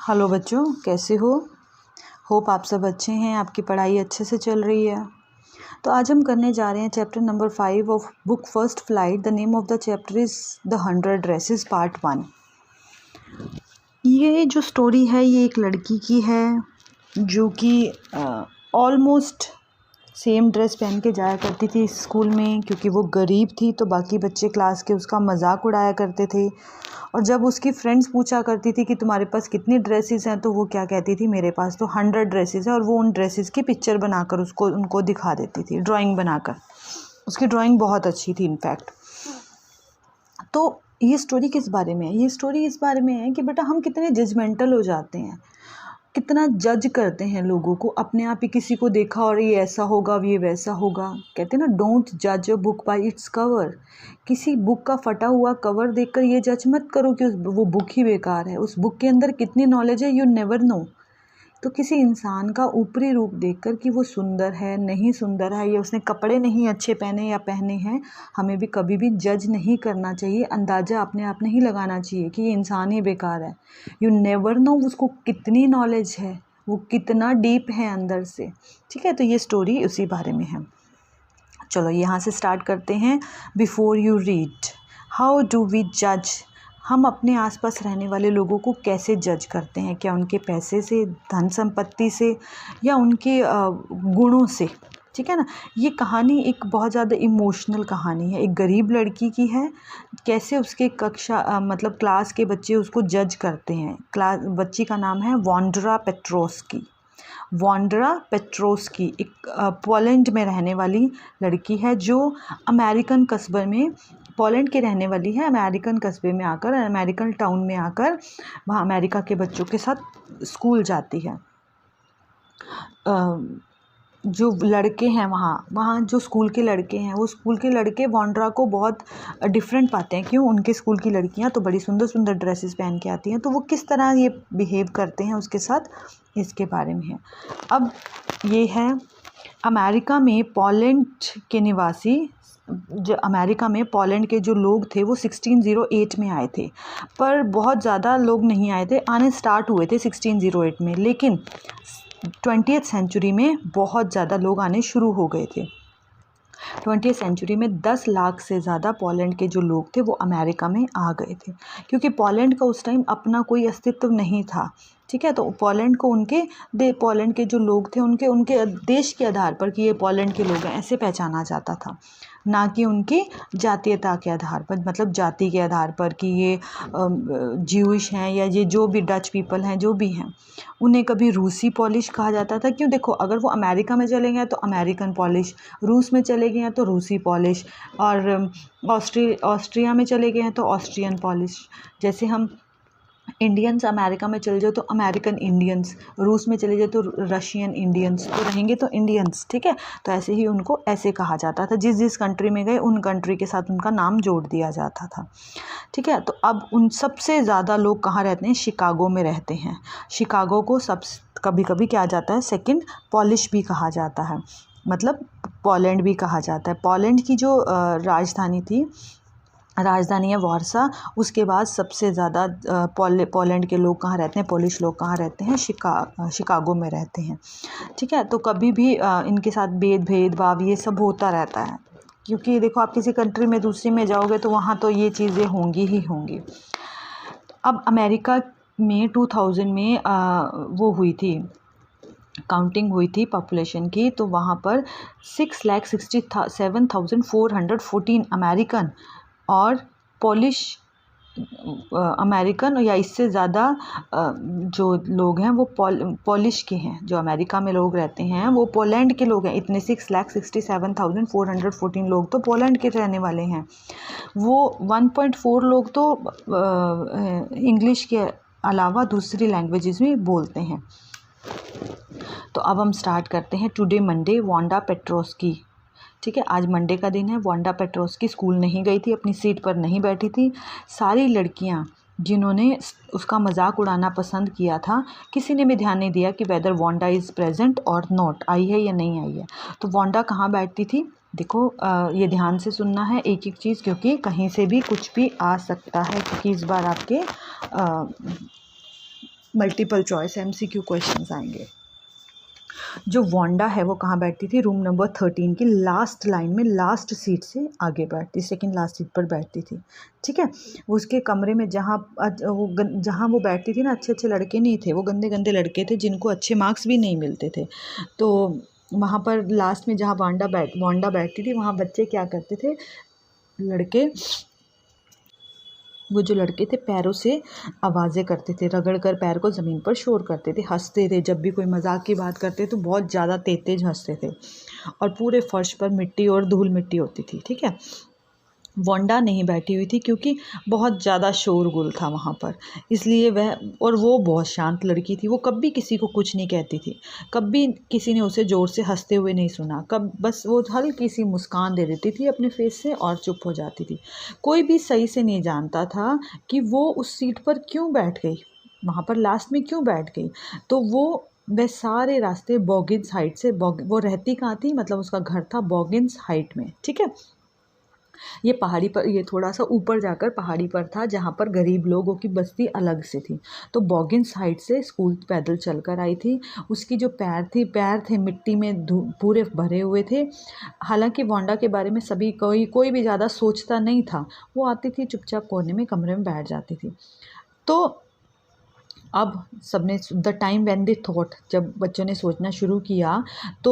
Hello बच्चों, कैसे हो? होप आप सब अच्छे हैं, आपकी पढ़ाई अच्छे से चल रही है। तो आज हम करने जा रहे हैं chapter number 5 of book first flight. The name of the chapter is the 100 dresses part 1। ये जो स्टोरी है ये एक लड़की की है जो कि ऑलमोस्ट सेम ड्रेस पहन के जाया करती थी स्कूल में, क्योंकि वो गरीब थी तो बाकी बच्चे क्लास के उसका मजाक उड़ाया करते थे। और जब उसकी फ्रेंड्स पूछा करती थी कि तुम्हारे पास कितनी ड्रेसेस हैं, तो वो क्या कहती थी, मेरे पास तो 100 ड्रेसेस हैं। और वो उन ड्रेसेस की पिक्चर बनाकर उनको दिखा देती थी, ड्राइंग बनाकर। उसकी ड्राइंग बहुत अच्छी थी इनफैक्ट। तो ये स्टोरी किस बारे में है? ये स्टोरी इस बारे में है कि बेटा हम कितने जजमेंटल हो जाते हैं, कितना जज करते हैं लोगों को। अपने आप ही किसी को देखा और ये ऐसा होगा, ये वैसा होगा। कहते हैं ना, डोंट जज a book by its cover. किसी बुक का फटा हुआ कवर देखकर ये जज मत करो कि वो बुक ही बेकार है। उस बुक के अंदर कितनी नॉलेज है, यू नेवर नो। तो किसी इंसान का ऊपरी रूप देखकर कि वो सुंदर है, नहीं सुंदर है, या उसने कपड़े नहीं अच्छे पहने या पहने हैं, हमें भी कभी भी जज नहीं करना चाहिए। अंदाज़ा अपने आप नहीं लगाना चाहिए कि ये इंसान ही बेकार है। यू नेवर नो उसको कितनी नॉलेज है, वो कितना डीप है अंदर से। ठीक है, तो ये स्टोरी उसी बारे में है। चलो यहाँ से स्टार्ट करते हैं। Before you read, how do we जज? हम अपने आसपास रहने वाले लोगों को कैसे जज करते हैं? क्या उनके पैसे से, धन संपत्ति से, या उनके गुणों से? ठीक है ना। ये कहानी एक बहुत ज़्यादा इमोशनल कहानी है। एक गरीब लड़की की है, कैसे उसके मतलब क्लास के बच्चे उसको जज करते हैं। बच्ची का नाम है वॉन्ड्रा पेट्रोस्की। वॉन्ड्रा पेट्रोस्की एक पोलैंड में रहने वाली लड़की है, जो अमेरिकन कस्बे में, पोलैंड की रहने वाली है, अमेरिकन कस्बे में आकर, अमेरिकन टाउन में आकर वहाँ अमेरिका के बच्चों के साथ स्कूल जाती है। जो लड़के हैं वहाँ जो स्कूल के लड़के हैं, वो स्कूल के लड़के वॉन्ड्रा को बहुत डिफरेंट पाते हैं। क्यों? उनके स्कूल की लड़कियाँ तो बड़ी सुंदर सुंदर ड्रेसेस पहन के आती हैं, तो वो किस तरह ये बिहेव करते हैं उसके साथ, इसके बारे में है। अब ये है अमेरिका में पोलैंड के निवासी, जो अमेरिका में पोलैंड के जो लोग थे वो 1608 में आए थे, पर बहुत ज़्यादा लोग नहीं आए थे, आने स्टार्ट हुए थे 1608 में, लेकिन 20th सेंचुरी में बहुत ज़्यादा लोग आने शुरू हो गए थे। 20th सेंचुरी में 10 लाख से ज़्यादा पोलैंड के जो लोग थे वो अमेरिका में आ गए थे, क्योंकि पोलैंड का उस टाइम अपना कोई अस्तित्व नहीं था। ठीक है, तो पोलैंड को पोलैंड के जो लोग थे उनके देश के आधार पर कि ये पोलैंड के लोग हैं ऐसे पहचाना जाता था, ना कि उनकी जातीयता के आधार पर, मतलब जाति के आधार पर कि ये ज्यूइश हैं या ये जो भी डच पीपल हैं, जो भी हैं, उन्हें कभी रूसी पॉलिश कहा जाता था। क्यों? देखो, अगर वो अमेरिका में चले गए तो अमेरिकन पॉलिश, रूस में चले गए हैं तो रूसी पॉलिश, और ऑस्ट्रिया में चले गए हैं तो ऑस्ट्रियन पॉलिश। जैसे हम इंडियंस अमेरिका में चले जाओ तो अमेरिकन इंडियंस, रूस में चले जाओ तो रशियन इंडियंस, तो रहेंगे तो इंडियंस। ठीक है, तो ऐसे ही उनको ऐसे कहा जाता था। जिस जिस कंट्री में गए उन कंट्री के साथ उनका नाम जोड़ दिया जाता था। ठीक है, तो अब उन सबसे ज़्यादा लोग कहाँ रहते हैं? शिकागो में रहते हैं। शिकागो को कभी कभी क्या जाता है, सेकंड पॉलिश भी कहा जाता है, मतलब पोलैंड भी कहा जाता है। पोलैंड की जो राजधानी है वारसा, उसके बाद सबसे ज़्यादा पोलैंड के लोग कहाँ रहते हैं, पोलिश लोग कहाँ रहते हैं? शिकागो में रहते हैं। ठीक है, तो कभी भी इनके साथ भेदभाव ये सब होता रहता है, क्योंकि देखो, आप किसी कंट्री में दूसरी में जाओगे तो वहाँ तो ये चीज़ें होंगी ही होंगी। अब अमेरिका में 2000 में वो हुई थी, काउंटिंग हुई थी पॉपुलेशन की, तो वहाँ पर 6,67,414 अमेरिकन और पोलिश अमेरिकन या इससे ज़्यादा जो लोग हैं वो पोलिश के हैं। जो अमेरिका में लोग रहते हैं वो पोलैंड के लोग हैं। इतने 6,67,414 लोग तो पोलैंड के रहने वाले हैं। वो 1.4 लोग तो इंग्लिश के अलावा दूसरी लैंग्वेजेस में बोलते हैं। तो अब हम स्टार्ट करते हैं। Today Monday, Wanda Petronski. ठीक है, आज मंडे का दिन है। वॉन्डा पेट्रोस्की स्कूल नहीं गई थी, अपनी सीट पर नहीं बैठी थी। सारी लड़कियां जिन्होंने उसका मजाक उड़ाना पसंद किया था, किसी ने भी ध्यान नहीं दिया कि वेदर वॉन्डा इज़ प्रेजेंट और नॉट, आई है या नहीं आई है। तो वॉन्डा कहाँ बैठती थी? देखो, ये ध्यान से सुनना है एक एक चीज़, क्योंकि कहीं से भी कुछ भी आ सकता है, क्योंकि इस बार आपके मल्टीपल चॉइस MCQ क्वेश्चंस आएंगे। जो वांडा है वो कहाँ बैठती थी? रूम नंबर 13 की लास्ट लाइन में, लास्ट सीट से आगे बैठती, सेकंड लास्ट सीट पर बैठती थी। ठीक है, वो उसके कमरे में जहाँ वो बैठती थी ना, अच्छे अच्छे लड़के नहीं थे, वो गंदे गंदे लड़के थे जिनको अच्छे मार्क्स भी नहीं मिलते थे। तो वहाँ पर लास्ट में जहाँ वांडा बैठती थी, वहाँ बच्चे क्या करते थे, वो जो लड़के थे पैरों से आवाज़ें करते थे, रगड़ कर पैर को ज़मीन पर शोर करते थे, हंसते थे। जब भी कोई मजाक की बात करते तो बहुत ज़्यादा तेज तेज हंसते थे, और पूरे फर्श पर मिट्टी और धूल मिट्टी होती थी। ठीक है, वांडा नहीं बैठी हुई थी क्योंकि बहुत ज़्यादा शोरगुल था वहाँ पर, इसलिए वो बहुत शांत लड़की थी। वो कभी किसी को कुछ नहीं कहती थी, कभी किसी ने उसे ज़ोर से हंसते हुए नहीं सुना, बस वो हल्की सी मुस्कान दे देती थी अपने फेस से और चुप हो जाती थी। कोई भी सही से नहीं जानता था कि वो उस सीट पर क्यों बैठ गई, वहाँ पर लास्ट में क्यों बैठ गई। तो वह सारे रास्ते बॉगिन्स हाइट से, वो रहती कहाँ थी, मतलब उसका घर था बॉगिन्स हाइट में। ठीक है, ये पहाड़ी पर, ये थोड़ा सा ऊपर जाकर पहाड़ी पर था, जहाँ पर गरीब लोगों की बस्ती अलग से थी। तो बॉगिन्स हाइट से स्कूल पैदल चलकर आई थी। उसकी जो पैर थे मिट्टी में पूरे भरे हुए थे। हालांकि वांडा के बारे में कोई भी ज़्यादा सोचता नहीं था। वो आती थी चुपचाप कोने में कमरे में बैठ जाती थी। तो अब सबने, the time when they thought, जब बच्चों ने सोचना शुरू किया तो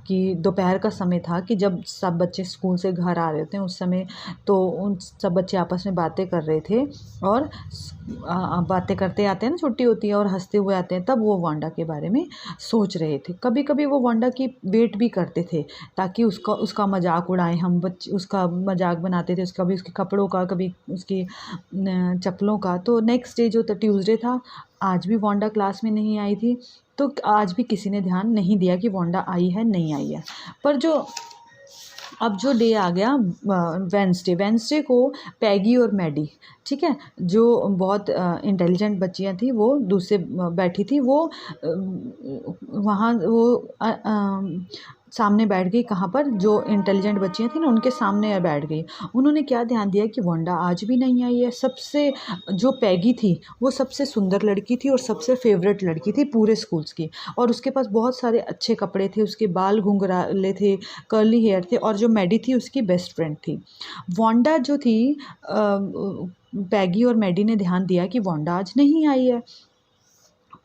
कि दोपहर का समय था, कि जब सब बच्चे स्कूल से घर आ रहे थे उस समय, तो उन सब बच्चे आपस में बातें कर रहे थे, और बातें करते आते हैं ना, छुट्टी होती है और हंसते हुए आते हैं, तब वो वांडा के बारे में सोच रहे थे। कभी कभी वो वांडा की वेट भी करते थे ताकि उसका मजाक उड़ाएं, हम बच्चे उसका मजाक बनाते थे, कभी उसके कपड़ों का, कभी उसकी चप्पलों का। तो नेक्स्ट डे जो ट्यूसडे था, आज भी वांडा क्लास में नहीं आई थी, तो आज भी किसी ने ध्यान नहीं दिया कि वांडा आई है नहीं आई है। पर अब जो डे आ गया वेंसडे को पैगी और मैडी, ठीक है, जो बहुत इंटेलिजेंट बच्चियां थी, वो दूसरे बैठी थी, वो वहाँ वो सामने बैठ गई। कहाँ पर? जो इंटेलिजेंट बच्चियां थी ना, उनके सामने बैठ गई। उन्होंने क्या ध्यान दिया कि वांडा आज भी नहीं आई है। जो पैगी थी वो सबसे सुंदर लड़की थी और सबसे फेवरेट लड़की थी पूरे स्कूल्स की, और उसके पास बहुत सारे अच्छे कपड़े थे, उसके बाल घुंघराले थे, कर्ली हेयर थे, और जो मैडी थी उसकी बेस्ट फ्रेंड थी। वांडा जो थी, पैगी और मैडी ने ध्यान दिया कि वांडा आज नहीं आई है,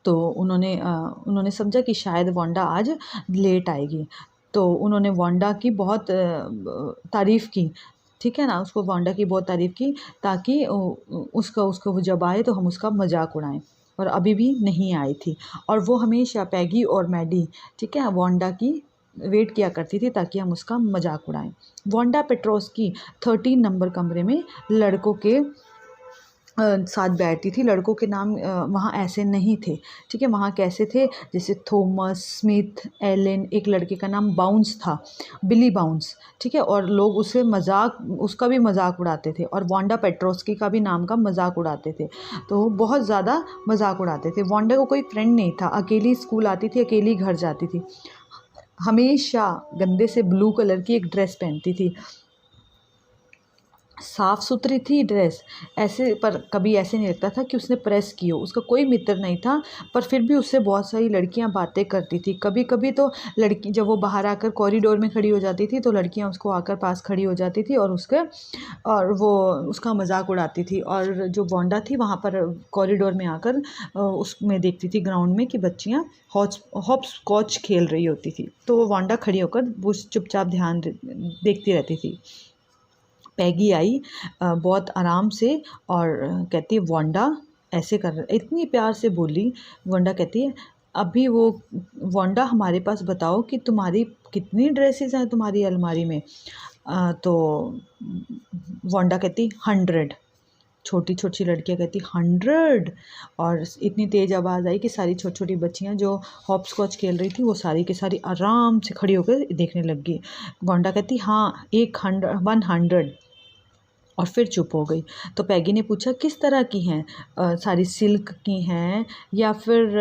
तो उन्होंने समझा कि शायद वांडा आज लेट आएगी। तो उन्होंने वांडा की बहुत तारीफ़ की, ठीक है ना, उसको वांडा की बहुत तारीफ़ की, ताकि उसको वो जब आए तो हम उसका मजाक उड़ाएं। और अभी भी नहीं आई थी, और वो हमेशा पैगी और मैडी, ठीक है, वांडा की वेट किया करती थी ताकि हम उसका मजाक उड़ाएं। वांडा पेट्रोस्की 13 नंबर कमरे में लड़कों के साथ बैठती थी। लड़कों के नाम वहाँ ऐसे नहीं थे, ठीक है, वहाँ कैसे थे, जैसे थॉमस, स्मिथ, एलन, एक लड़के का नाम बाउंस था, बिली बाउंस, ठीक है, और लोग उसका भी मजाक उड़ाते थे, और वांडा पेट्रोस्की का भी नाम का मजाक उड़ाते थे। तो बहुत ज़्यादा मजाक उड़ाते थे। वांडा को कोई फ्रेंड नहीं था, अकेली स्कूल आती थी, अकेली घर जाती थी, हमेशा गंदे से ब्लू कलर की एक ड्रेस पहनती थी। साफ़ सुथरी थी ड्रेस, ऐसे, पर कभी ऐसे नहीं लगता था कि उसने प्रेस की हो। उसका कोई मित्र नहीं था, पर फिर भी उससे बहुत सारी लड़कियां बातें करती थी। कभी कभी तो लड़की, जब वो बाहर आकर कॉरिडोर में खड़ी हो जाती थी, तो लड़कियां उसको आकर पास खड़ी हो जाती थी और वो उसका मजाक उड़ाती थी। और जो वांडा थी वहाँ पर कॉरिडोर में आकर उसमें देखती थी ग्राउंड में कि बच्चियाँ हॉप स्कॉच खेल रही होती थी, तो वो वांडा खड़ी होकर वो चुपचाप ध्यान देखती रहती थी। पैगी आई बहुत आराम से, और कहती है वांडा ऐसे इतनी प्यार से बोली। वांडा कहती है, अभी वो, वांडा हमारे पास बताओ कि तुम्हारी कितनी ड्रेसेस हैं तुम्हारी अलमारी में। तो वांडा कहती 100। छोटी छोटी लड़कियां कहती 100, और इतनी तेज़ आवाज़ आई कि सारी छोटी छोटी बच्चियां जो हॉप स्कॉच खेल रही थी वो सारी की सारी आराम से खड़ी होकर देखने लग गई। वांडा कहती हाँ 100, और फिर चुप हो गई। तो पैगी ने पूछा किस तरह की हैं, सारी सिल्क की हैं या फिर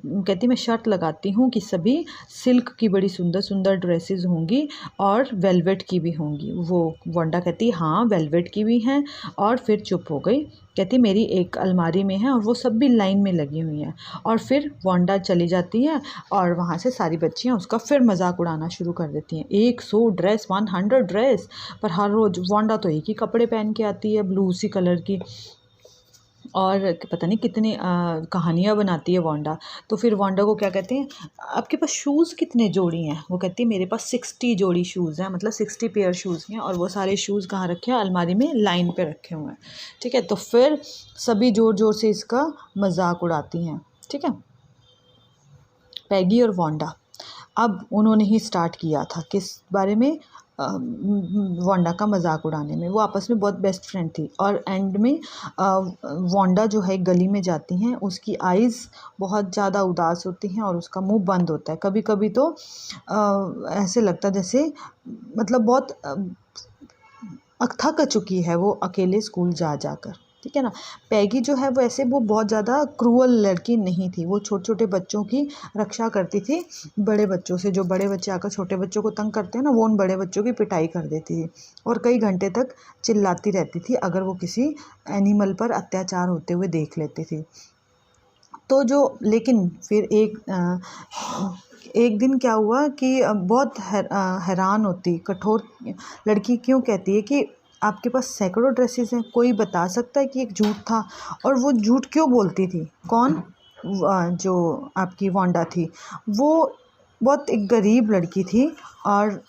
कहती मैं शर्त लगाती हूँ कि सभी सिल्क की बड़ी सुंदर सुंदर ड्रेसेस होंगी और वेलवेट की भी होंगी। वो वांडा कहती हाँ वेलवेट की भी हैं, और फिर चुप हो गई कहती मेरी एक अलमारी में है और वो सब भी लाइन में लगी हुई हैं। और फिर वांडा चली जाती है और वहाँ से सारी बच्चियाँ उसका फिर मजाक उड़ाना शुरू कर देती हैं। 100 ड्रेस, 100 ड्रेस, पर हर रोज़ वांडा तो एक ही कपड़े पहन के आती है, ब्लू सी कलर की, और पता नहीं कितनी कहानियाँ बनाती है वांडा। तो फिर वांडा को क्या कहते हैं, आपके पास शूज़ कितने जोड़ी हैं? वो कहती है मेरे पास 60 जोड़ी शूज़ हैं, मतलब 60 पेयर शूज़ हैं, और वो सारे शूज़ कहाँ रखे हैं? अलमारी में लाइन पे रखे हुए हैं। ठीक है, तो फिर सभी ज़ोर ज़ोर से इसका मजाक उड़ाती हैं। ठीक है, पैगी और वांडा अब उन्होंने ही स्टार्ट किया था किस बारे में, वांडा का मजाक उड़ाने में। वो आपस में बहुत बेस्ट फ्रेंड थी। और एंड में वांडा जो है गली में जाती हैं, उसकी आइज़ बहुत ज़्यादा उदास होती हैं और उसका मुंह बंद होता है। कभी कभी तो ऐसे लगता जैसे मतलब बहुत थक चुकी है वो अकेले स्कूल जा जाकर। ठीक है ना। पैगी जो है वो ऐसे वो बहुत ज़्यादा क्रूअल लड़की नहीं थी। वो छोटे छोटे बच्चों की रक्षा करती थी, बड़े बच्चों से। जो बड़े बच्चे आकर छोटे बच्चों को तंग करते हैं ना, वो उन बड़े बच्चों की पिटाई कर देती थी और कई घंटे तक चिल्लाती रहती थी अगर वो किसी एनिमल पर अत्याचार होते हुए देख लेती थी। तो जो लेकिन फिर एक दिन क्या हुआ कि बहुत हैरान होती कठोर लड़की क्यों कहती है कि आपके पास सैकड़ों ड्रेसेस हैं, कोई बता सकता है कि एक झूठ था? और वो झूठ क्यों बोलती थी? कौन? जो आपकी वांडा थी, वो बहुत एक गरीब लड़की थी और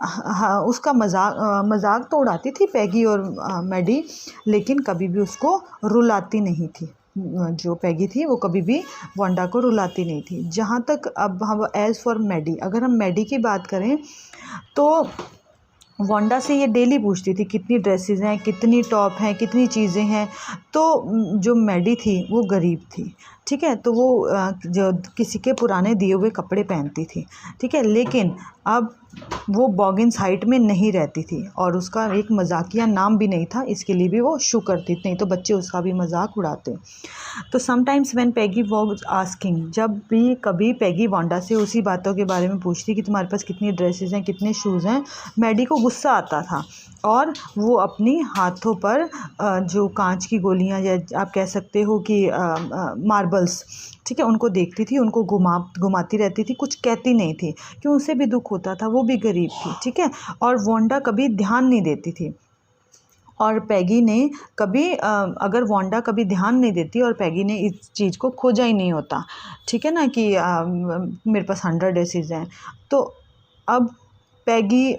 हाँ, उसका मजाक तो उड़ाती थी पैगी और मैडी, लेकिन कभी भी उसको रुलाती नहीं थी। जो पैगी थी वो कभी भी वांडा को रुलाती नहीं थी। जहाँ तक अब हम एज़ फॉर मैडी, अगर हम मैडी की बात करें तो वांडा से ये डेली पूछती थी कितनी ड्रेसेस हैं, कितनी टॉप हैं, कितनी चीज़ें हैं। तो जो मैडी थी वो गरीब थी। ठीक है, तो वो जो किसी के पुराने दिए हुए कपड़े पहनती थी। ठीक है, लेकिन अब वो बॉगिन्स हाइट में नहीं रहती थी और उसका एक मजाकिया नाम भी नहीं था, इसके लिए भी वो शू करती थी, नहीं तो बच्चे उसका भी मजाक उड़ाते। तो sometimes when Peggy was asking, जब भी कभी पैगी वांडा से उसी बातों के बारे में पूछती कि तुम्हारे पास कितनी ड्रेसेस हैं, कितने शूज़ हैं, मैडी को गुस्सा आता था और वो अपनी हाथों पर जो कांच की गोलियां या आप कह सकते हो कि मार्बल्स, ठीक है, उनको देखती थी, उनको घुमाती रहती थी, कुछ कहती नहीं थी क्यों, उसे भी दुख होता था, वो भी गरीब थी। ठीक है, और वांडा कभी ध्यान नहीं देती थी और पैगी ने कभी अगर वांडा कभी ध्यान नहीं देती और पैगी ने इस चीज़ को खोजा ही नहीं होता, ठीक है ना, कि मेरे पास 100 ड्रेसेस हैं, तो अब पैगी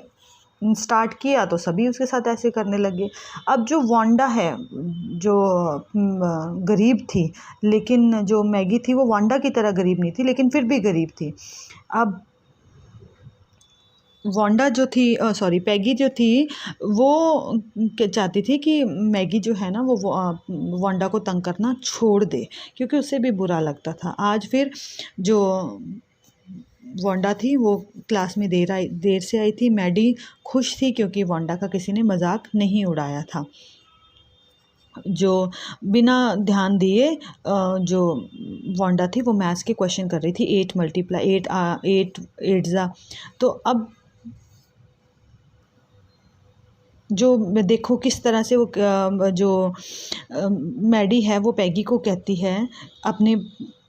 स्टार्ट किया तो सभी उसके साथ ऐसे करने लगे। अब जो वांडा है जो गरीब थी, लेकिन जो मैगी थी वो वांडा की तरह गरीब नहीं थी, लेकिन फिर भी गरीब थी। अब वांडा जो थी सॉरी पैगी जो थी वो चाहती थी कि मैगी जो है ना वो वांडा को तंग करना छोड़ दे, क्योंकि उसे भी बुरा लगता था। आज फिर जो वांडा थी वो क्लास में देर से आई थी। मैडी खुश थी क्योंकि वांडा का किसी ने मजाक नहीं उड़ाया था। जो बिना ध्यान दिए जो वांडा थी वो मैथ्स के क्वेश्चन कर रही थी, 8 मल्टीप्लाई 8 8 ज़ा। तो अब जो देखो किस तरह से वो जो मैडी है वो पैगी को कहती है, अपने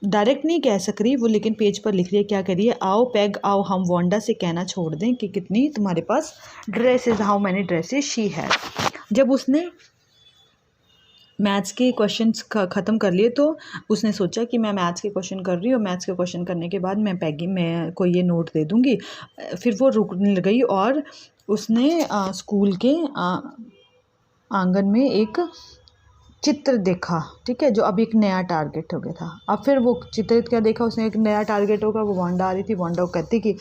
डायरेक्ट नहीं कह सक रही वो, लेकिन पेज पर लिख रही है, क्या कह रही है, आओ पैग आओ हम वांडा से कहना छोड़ दें कि कितनी तुम्हारे पास dresses, how many dresses she है। जब उसने मैथ्स के क्वेश्चंस ख़त्म कर लिए तो उसने सोचा कि मैं मैथ्स के क्वेश्चन कर रही हूँ, मैथ्स के क्वेश्चन करने के बाद मैं को ये नोट दे दूँगी। फिर वो रुकने गई और उसने स्कूल के आंगन में एक चित्र देखा। ठीक है, जो अब एक नया टारगेट हो गया था। अब फिर वो चित्रित क्या देखा उसने, एक नया टारगेट होगा, वो वांडा आ रही थी। वांडा को कहती कि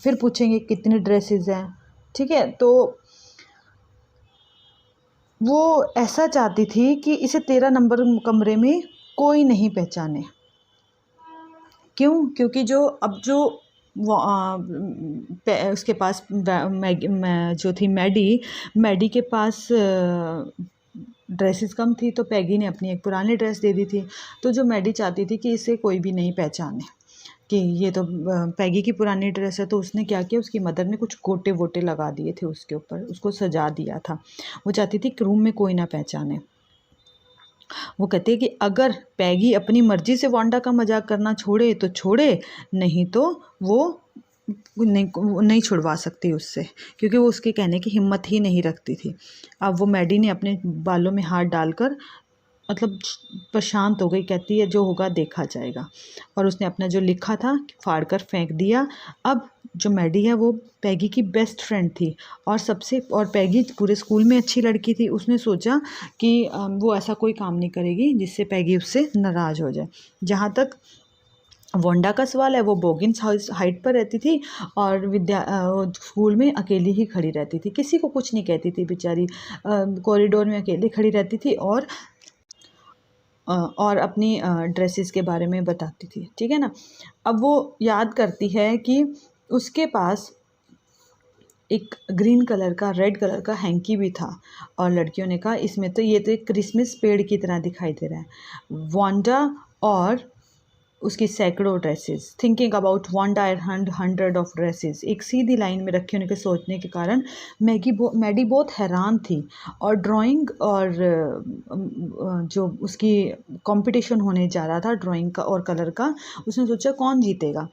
फिर पूछेंगे कितने ड्रेसेस हैं। ठीक है, तो वो ऐसा चाहती थी कि इसे 13 नंबर कमरे में कोई नहीं पहचाने। क्यों? क्योंकि उसके पास जो थी मैडी के पास ड्रेसेस कम थी, तो पैगी ने अपनी एक पुरानी ड्रेस दे दी थी। तो जो मैडी चाहती थी कि इसे कोई भी नहीं पहचाने कि ये तो पैगी की पुरानी ड्रेस है, तो उसने क्या किया, उसकी मदर ने कुछ गोटे वोटे लगा दिए थे उसके ऊपर, उसको सजा दिया था। वो चाहती थी कि रूम में कोई ना पहचाने। वो कहते हैं कि अगर पैगी अपनी मर्जी से वांडा का मजाक करना छोड़े तो छोड़े, नहीं तो वो नहीं छुड़वा सकती उससे, क्योंकि वो उसके कहने की हिम्मत ही नहीं रखती थी। अब वो मैडी ने अपने बालों में हाथ डालकर मतलब शांत हो गई, कहती है जो होगा देखा जाएगा, और उसने अपना जो लिखा था फाड़ कर फेंक दिया। अब जो मैडी है वो पैगी की बेस्ट फ्रेंड थी और पैगी पूरे स्कूल में अच्छी लड़की थी। उसने सोचा कि वो ऐसा कोई काम नहीं करेगी जिससे पैगी उससे नाराज़ हो जाए। जहाँ तक वांडा का सवाल है, वो बोगिन्स हाइट पर रहती थी और स्कूल में अकेली ही खड़ी रहती थी, किसी को कुछ नहीं कहती थी बेचारी, कॉरिडोर में अकेली खड़ी रहती थी और अपनी ड्रेसेस के बारे में बताती थी, ठीक है ना। अब वो याद करती है कि उसके पास एक ग्रीन कलर का रेड कलर का हैंकी भी था, और लड़कियों ने कहा इसमें तो ये तो एक क्रिसमस पेड़ की तरह दिखाई दे रहा है। वांडा और उसकी सैकड़ों dresses, thinking about Wanda and hundred of dresses, एक सीधी लाइन में रखे होने के सोचने के कारण मैडी बहुत हैरान थी। और ड्राइंग और जो उसकी कंपटीशन होने जा रहा था ड्राइंग का और कलर का, उसने सोचा कौन जीतेगा।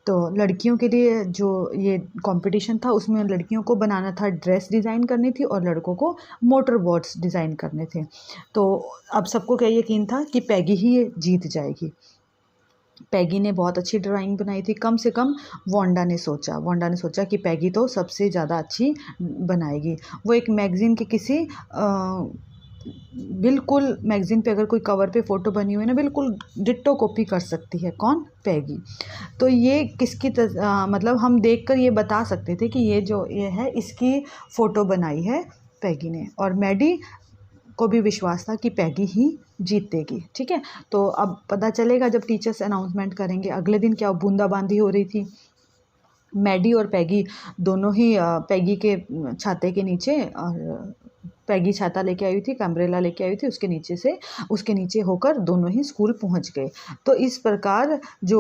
तो लड़कियों के लिए जो ये कंपटीशन था उसमें लड़कियों को बनाना था, ड्रेस डिज़ाइन करनी थी, और लड़कों को मोटर बोट्स डिज़ाइन करने थे। तो अब सबको क्या यकीन था कि पैगी ही ये जीत जाएगी। पैगी ने बहुत अच्छी ड्राइंग बनाई थी, कम से कम वांडा ने सोचा कि पैगी तो सबसे ज़्यादा अच्छी बनाएगी। वो एक मैगज़ीन के किसी बिल्कुल मैगज़ीन पे अगर कोई कवर पे फ़ोटो बनी हुई है ना, बिल्कुल डिट्टो कॉपी कर सकती है। कौन? पैगी। तो ये किसकी मतलब हम देखकर ये बता सकते थे कि ये है इसकी फ़ोटो बनाई है पैगी ने, और मैडी को भी विश्वास था कि पैगी ही जीतेगी, ठीक है। तो अब पता चलेगा जब टीचर्स अनाउंसमेंट करेंगे। अगले दिन क्या बूंदाबांदी हो रही थी। मैडी और पैगी दोनों ही पैगी के छाते के नीचे, और पैगी छाता लेके आई हुई थी, अम्ब्रेला लेके आई हुई थी, उसके नीचे होकर दोनों ही स्कूल पहुंच गए। तो इस प्रकार जो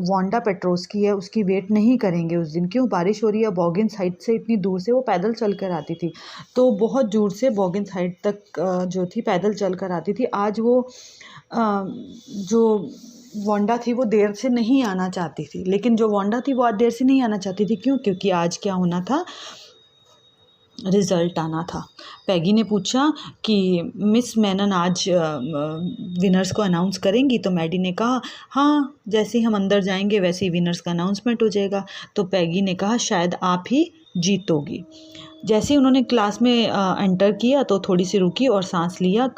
वांडा पेट्रोस्की है उसकी वेट नहीं करेंगे उस दिन, क्यों? बारिश हो रही है, बॉगिन्स हाइट से इतनी दूर से वो पैदल चल कर आती थी, तो बहुत दूर से बॉगिन्स हाइट तक जो थी पैदल चल कर आती थी। आज वो जो वांडा थी वो देर से नहीं आना चाहती थी, लेकिन जो वांडा थी वो आज देर से नहीं आना चाहती थी। क्यों? क्योंकि आज क्या होना था, रिज़ल्ट आना था। पैगी ने पूछा कि मिस मैनन आज विनर्स को अनाउंस करेंगी? तो मैडी ने कहा हाँ, जैसे ही हम अंदर जाएंगे वैसे ही विनर्स का अनाउंसमेंट हो जाएगा। तो पैगी ने कहा शायद आप ही जीतोगी। जैसे ही उन्होंने क्लास में एंटर किया तो थोड़ी सी रुकी और सांस लिया।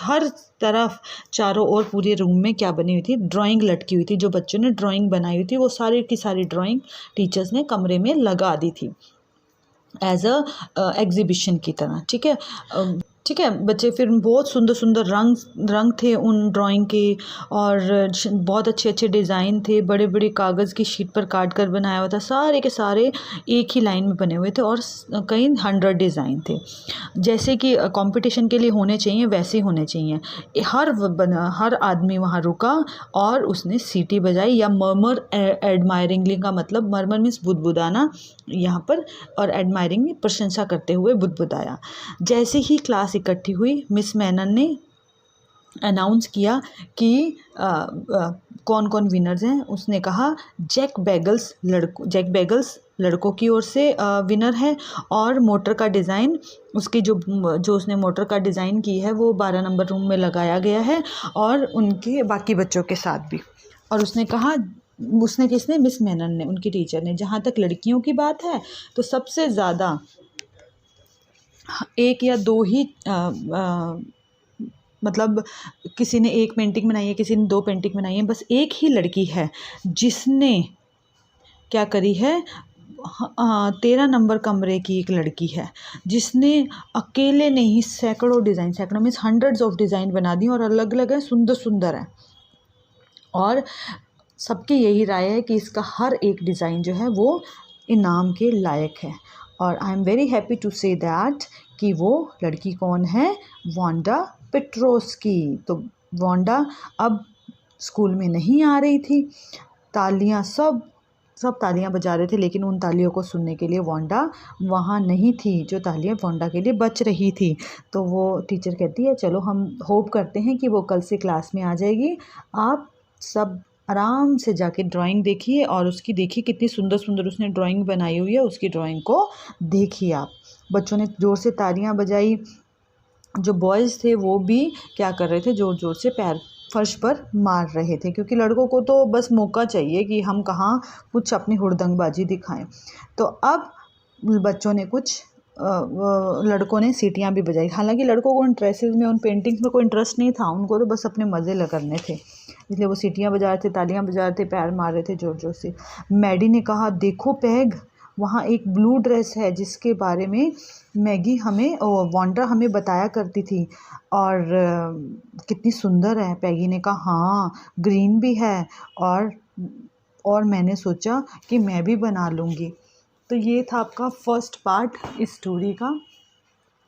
हर तरफ चारों ओर पूरे रूम में क्या बनी हुई थी, ड्राइंग लटकी हुई थी। जो बच्चों ने ड्राइंग बनाई हुई थी वो सारी की सारी ड्राइंग टीचर्स ने कमरे में लगा दी थी एज एग्जीबिशन की तरह, ठीक है। ठीक है बच्चे, फिर बहुत सुंदर सुंदर रंग थे उन ड्राइंग के, और बहुत अच्छे अच्छे डिज़ाइन थे, बड़े बड़े कागज़ की शीट पर काट कर बनाया हुआ था। सारे के सारे एक ही लाइन में बने हुए थे और कई 100 डिज़ाइन थे, जैसे कि कंपटीशन के लिए होने चाहिए वैसे होने चाहिए। हर आदमी वहाँ रुका और उसने सीटी बजाई, या मर्मर एडमायरिंगली का मतलब मर्मर मीन्स बुदबुदाना यहाँ पर, और एडमायरिंग में प्रशंसा करते हुए बुदबुदाया। जैसे ही क्लास इकट्ठी हुई, मिस मैनन ने अनाउंस किया कि कौन कौन विनर्स हैं। उसने कहा जैक बेगल्स लड़कों की ओर से विनर है, और मोटर का डिज़ाइन उसकी जो उसने मोटर का डिज़ाइन की है वो 12 नंबर रूम में लगाया गया है, और उनके बाकी बच्चों के साथ भी। और उसने कहा, किसने? मिस मैनन ने, उनकी टीचर ने। जहाँ तक लड़कियों की बात है तो सबसे ज़्यादा एक या दो ही मतलब किसी ने एक पेंटिंग बनाई है, किसी ने 2 पेंटिंग बनाई है, बस एक ही लड़की है जिसने क्या करी है, 13 नंबर कमरे की एक लड़की है जिसने अकेले ने ही सैकड़ों मीन्स हंड्रेड्स ऑफ डिज़ाइन बना दी, और अलग अलग है, सुंदर सुंदर है। और सबकी यही राय है कि इसका हर एक डिज़ाइन जो है वो इनाम के लायक है। और I am very happy to say that कि वो लड़की कौन है, वांडा पेट्रोस्की। तो वांडा अब स्कूल में नहीं आ रही थी। तालियां सब सब तालियां बजा रहे थे, लेकिन उन तालियों को सुनने के लिए वांडा वहाँ नहीं थी, जो तालियां वांडा के लिए बज रही थी। तो वो टीचर कहती है चलो हम होप करते हैं कि वो कल से क्लास में आ जाएगी, आप सब आराम से जाके ड्राइंग देखिए और उसकी देखिए कितनी सुंदर सुंदर उसने ड्राइंग बनाई हुई है, उसकी ड्राइंग को देखिए आप। बच्चों ने ज़ोर से तालियां बजाई। जो बॉयज़ थे वो भी क्या कर रहे थे, ज़ोर ज़ोर से पैर फर्श पर मार रहे थे, क्योंकि लड़कों को तो बस मौका चाहिए कि हम कहाँ कुछ अपनी हुड़दंगबाजी दिखाएं। तो अब बच्चों ने कुछ लड़कों ने सीटियां भी बजाई। हालांकि लड़कों को उन ड्रेसेस में, उन पेंटिंग्स में कोई इंटरेस्ट नहीं था, उनको तो बस अपने मज़े करने थे, इसलिए वो सीटियां बजा रहे थे, तालियां बजा रहे थे, पैर मार रहे थे ज़ोर ज़ोर से। मैडी ने कहा देखो पैग, वहाँ एक ब्लू ड्रेस है जिसके बारे में मैगी हमें वांडा हमें बताया करती थी, और कितनी सुंदर है। पैगी ने कहा हाँ ग्रीन भी है, और मैंने सोचा कि मैं भी बना लूँगी। तो ये था आपका फर्स्ट पार्ट इस स्टोरी का।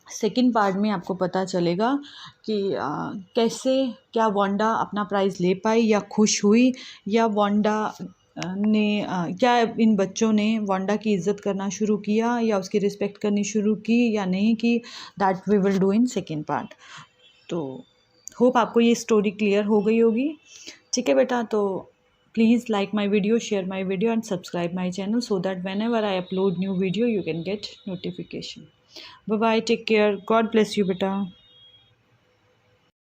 सेकंड पार्ट में आपको पता चलेगा कि कैसे, क्या वांडा अपना प्राइज़ ले पाई या खुश हुई, या वांडा ने क्या इन बच्चों ने वांडा की इज़्ज़त करना शुरू किया या उसकी रिस्पेक्ट करनी शुरू की या नहीं की। That we will do in second part. तो होप आपको ये स्टोरी क्लियर हो गई होगी। ठीक है बेटा, तो please like my video, share my video and subscribe my channel so that whenever I upload new video you can get notification. Bye bye, take care, God bless you beta.